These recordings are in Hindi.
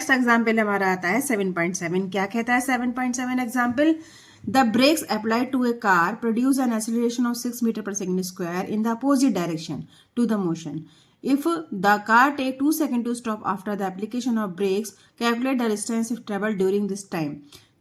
नेक्स्ट एग्जाम्पल हमारा आता है 7.7। क्या कहता है 7.7 example? The brakes applied to a car produce an acceleration of 6 metre per second square in the opposite direction to the motion. If the car take 2 seconds to stop after the application of brakes, calculate the distance if traveled during this time.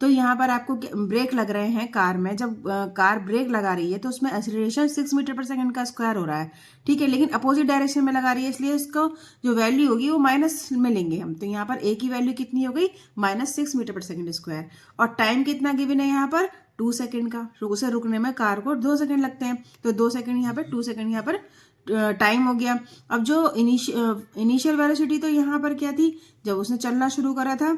तो यहाँ पर आपको ब्रेक लग रहे हैं कार में. जब कार ब्रेक लगा रही है तो उसमें एक्सीलरेशन 6 मीटर पर सेकंड का स्क्वायर हो रहा है, ठीक है, लेकिन अपोजिट डायरेक्शन में लगा रही है, इसलिए इसको जो वैल्यू होगी वो माइनस में लेंगे हम. तो यहाँ पर ए की वैल्यू कितनी हो गई? -6 मीटर पर सेकंड स्क्वायर. और टाइम कितना गिवन है यहाँ पर? 2 सेकंड का. उसे रुकने में कार को 2 सेकंड लगते हैं, तो 2 सेकंड यहाँ पर, 2 सेकंड यहाँ पर टाइम हो गया. अब जो इनिशियल वेलोसिटी तो यहाँ पर क्या थी, जब उसने चलना शुरू करा था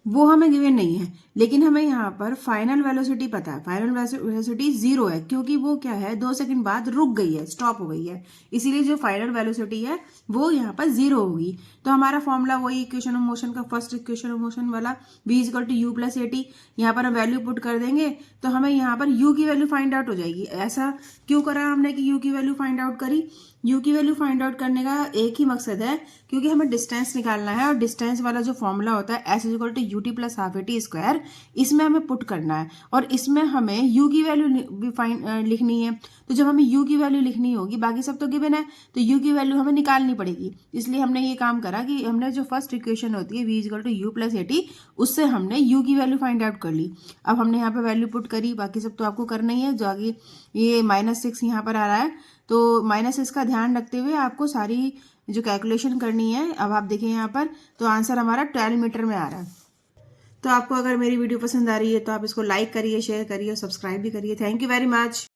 वो हमें गिवन नहीं है, लेकिन हमें यहाँ पर फाइनल वेलोसिटी पता है. फाइनल वेलोसिटी 0 है क्योंकि वो क्या है, 2 सेकंड बाद रुक गई है, स्टॉप हो गई है, इसीलिए जो फाइनल वेलोसिटी है वो यहाँ पर 0 होगी. तो हमारा फॉर्मूला वही इक्वेशन ऑफ मोशन का, फर्स्ट इक्वेशन ऑफ मोशन वाला, v = u + at. यहाँ पर हम वैल्यू पुट कर देंगे तो हमें यहाँ पर u की वैल्यू फाइंड आउट हो जाएगी. ऐसा क्यों करा हमने कि u की वैल्यू फाइंड आउट करी? u की वैल्यू फाइंड आउट करने का एक ही मकसद है, क्योंकि हमें डिस्टेंस निकालना है, और डिस्टेंस वाला जो फॉर्मूला होता है s = ut + ½ at², इसमें हमें पुट करना है, और इसमें हमें u की वैल्यू लिखनी है. तो जब हमें u की वैल्यू लिखनी होगी, बाकी सब तो गिवन है, तो u की वैल्यू हमें निकालनी पड़ेगी. इसलिए हमने ये काम करा कि हमने जो फर्स्ट इक्वेशन होती है v = u + at, उससे हमने u की वैल्यू फाइंड आउट कर ली. अब हमने यहाँ पे वैल्यू पुट करी, बाकी सब तो आपको करना ही है. जो आगे ये -6 यहाँ पर आ रहा है, तो -6 का ध्यान रखते हुए आपको सारी जो कैलकुलेशन करनी है. अब आप देखें यहाँ पर, तो आंसर हमारा 12 मीटर में आ रहा है. तो आपको अगर मेरी वीडियो पसंद आ रही है तो आप इसको लाइक करिए, शेयर करिए, सब्सक्राइब भी करिए. Thank you very much.